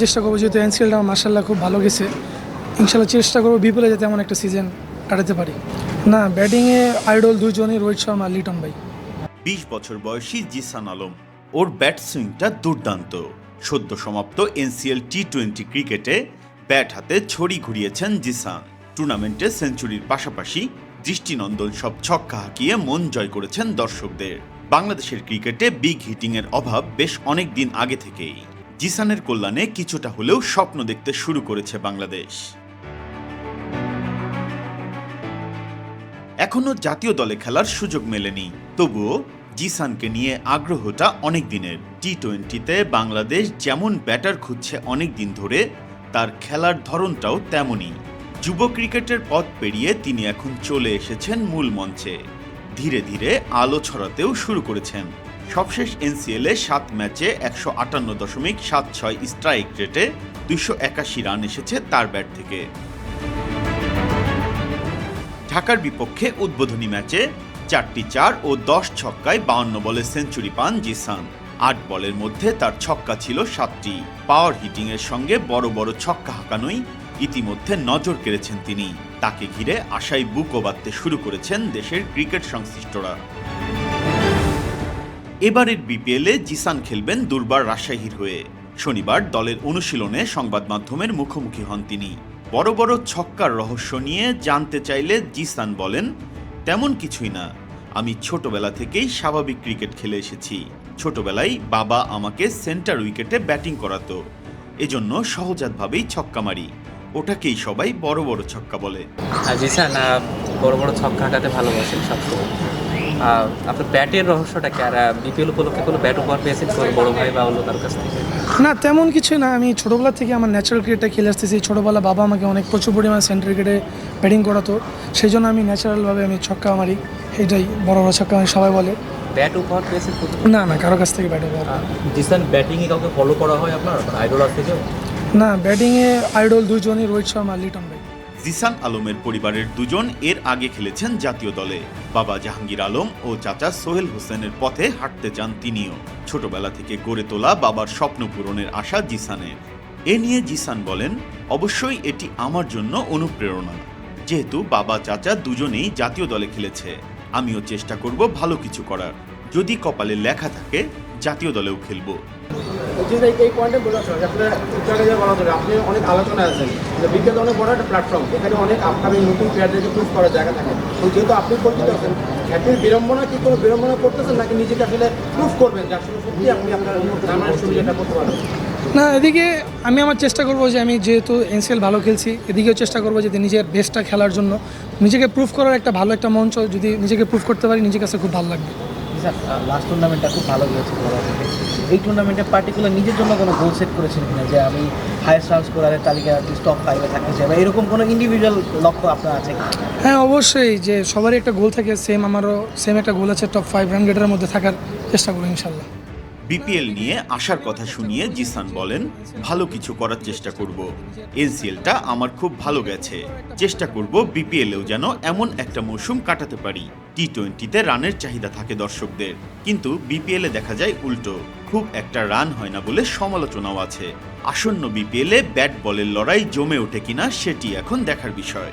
চেষ্টা করবো, যেহেতু এনসিএলটা মার্শাল্লাহ খুব ভালো গেছে, ইনশাল্লাহ চেষ্টা করবো বিপুলে যাতে এমন একটা সিজন কাটাতে পারি। না, ব্যাটিংয়ে আইডল দুজনই, রোহিত শর্মা আর লিটন ভাই। ২০ বছর বয়সী জিসান আলম, ওর ব্যাট সুইংটা দুর্দান্ত। সদ্য সমাপ্ত এনসিএল টি-20 ক্রিকেটে ব্যাট হাতে ছড়ি ঘুরিয়েছেন জিসান। টুর্নামেন্টে সেঞ্চুরির পাশাপাশি দৃষ্টিনন্দন সব ছক্কা হাঁকিয়ে মন জয় করেছেন দর্শকদের। বাংলাদেশের ক্রিকেটে বিগ হিটিংয়ের অভাব বেশ অনেক দিন আগে থেকেই। জিসানের কল্যাণে কিছুটা হলেও স্বপ্ন দেখতে শুরু করেছে বাংলাদেশ। এখনো জাতীয় দলে খেলার সুযোগ মেলেনি, তবুও জিসানকে নিয়ে আগ্রহটা অনেক দিনের। টি-20তে বাংলাদেশ যেমন ব্যাটার খুঁজছে অনেক দিন ধরে, তার খেলার ধরনটাও তেমনই। যুব ক্রিকেটের পথ পেরিয়ে তিনি এখন চলে এসেছেন মূল মঞ্চে। ধীরে ধীরে আলো ছড়াতেও শুরু করেছেন। সবশেষ এনসিএলে 7 ম্যাচে 158.76 স্ট্রাইক রেটে 281 রান এসেছে তার ব্যাট থেকে। ঢাকার বিপক্ষে উদ্বোধনী ম্যাচে 4টি 4 ও 10 ছক্কায় 52 বলে সেঞ্চুরি পান জিসান। 8 বলের মধ্যে তার ছক্কা ছিল 7টি। পাওয়ার হিটিংয়ের সঙ্গে বড় বড় ছক্কা হাঁকানোই ইতিমধ্যে নজর কেড়েছেন তিনি। তাকে ঘিরে আশায় বুকও বাঁধতে শুরু করেছেন দেশের ক্রিকেট সংশ্লিষ্টরা। এবারের বিপিএলে জিসান খেলবেন দুর্বার রাজশাহীর হয়ে। শনিবার দলের অনুশীলনে সংবাদ মাধ্যমের মুখোমুখি হন তিনি। বড় বড় ছক্কার রহস্য নিয়ে জানতে চাইলে জিসান বলেন, তেমন কিছুই না, আমি ছোটবেলা থেকেই স্বাভাবিক ক্রিকেট খেলে এসেছি। ছোটবেলায় বাবা আমাকে সেন্টার উইকেটে ব্যাটিং করাতো, এজন্য সহজাতভাবেই ছক্কা মারি। ওটাকেই সবাই বড় বড় ছক্কা বলে। জিসান বড় বড় ছক্কা হাঁকাতে ভালোবাসেন সবসময়। আপনার ব্যাটের রহস্যটা কি? আর বিপিএল উপলক্ষে কোনো ব্যাট উপহার পেয়েছেন বড় ভাই বা অন্য তার কাছ থেকে? না, তেমন কিছু না। আমি ছোটোবেলা থেকে আমার ন্যাচারাল ক্রিকেটটা খেলে আসতেছি। ছোটোবেলা বাবা আমাকে অনেক প্রচুর পরিমাণে সেন্টার ক্রিকেটে ব্যাটিং করাতো, সেই জন্য আমি ন্যাচারালভাবে আমি ছক্কা মারি। এইটাই বড় বড় ছক্কা আমি সবাই বলে। ব্যাট উপহার পেয়েছেন? না না, কারো কাছ থেকে ব্যাট উপহার। জিসান ব্যাটিংয়ে কাউকে ফলো করা হয় আপনার আইডল আছে কেউ? না, ব্যাটিংয়ে আইডল দুজনই, রোহিত শর্মা আর লিটন ভাই। জিসান আলমের পরিবারের দুজন এর আগে খেলেছেন জাতীয় দলে। বাবা জাহাঙ্গীর আলম ও চাচা সোহেল হোসেনের পথে হাঁটতে চান তিনিও। ছোটবেলা থেকে গড়ে তোলা বাবার স্বপ্ন পূরণের আশা জিসানের। এ নিয়ে জিসান বলেন, অবশ্যই এটি আমার জন্য অনুপ্রেরণা। যেহেতু বাবা চাচা দুজনেই জাতীয় দলে খেলেছে, আমিও চেষ্টা করব ভালো কিছু করার। যদি কপালে লেখা থাকে জাতীয় দলেও খেলবো। এই পয়েন্টে বলা হয়, আপনি অনেক আলোচনায় আছেন যে বিজ্ঞান অনেক বড় একটা প্ল্যাটফর্ম, এখানে অনেক আপকামিং নতুন প্লেয়ারদেরকে প্রুভ করার জায়গা থাকে। তো যেহেতু আপনি পরিচিত আছেন, একদিন বিড়ম্বনা কি কোনো বিড়ম্বনা করতেছেন, নাকি নিজেকে আসলে প্রুভ করবেন যে আসলে সত্যি আপনি আপনার নামের সুবিধাটা করতে পারেন? না, এদিকে আমি আমার চেষ্টা করবো যে আমি যেহেতু এনসিএল ভালো খেলছি, এদিকেও চেষ্টা করবো যে নিজের বেস্টটা খেলার জন্য, নিজেকে প্রুভ করার একটা ভালো একটা মঞ্চ। যদি নিজেকে প্রুভ করতে পারি, নিজের কাছে খুব ভালো লাগবে। স্যার, লাস্ট টুর্নামেন্টটা খুব ভালো গিয়েছে। এই টুর্নামেন্টে পার্টিকুলার নিজের জন্য কোনো গোল সেট করেছেন কিনা, যে আমি হাইয়েস্ট রান স্কোরারের তালিকায় টপ 5-এ থাকতে চাই, বা এরকম কোনো ইন্ডিভিজুয়াল লক্ষ্য আপনার আছে কিনা? হ্যাঁ, অবশ্যই, যে সবারই একটা গোল থাকে। আমারও সেম একটা গোল আছে, টপ 5 রান গেটারের মধ্যে থাকার চেষ্টা করবো ইনশাল্লাহ। বিপিএল নিয়ে আশার কথা শুনিয়ে জিসান বলেন, ভালো কিছু করার চেষ্টা করব। এনসিএলটা আমার খুব ভালো গেছে, চেষ্টা করব বিপিএলেও যেন এমন একটা মৌসুম কাটাতে পারি। টি-20তে রানের চাহিদা থাকে দর্শকদের, কিন্তু বিপিএলে দেখা যায় উল্টো, খুব একটা রান হয় না বলে সমালোচনাও আছে। আসন্ন বিপিএলে ব্যাট বলের লড়াই জমে ওঠে কিনা সেটি এখন দেখার বিষয়।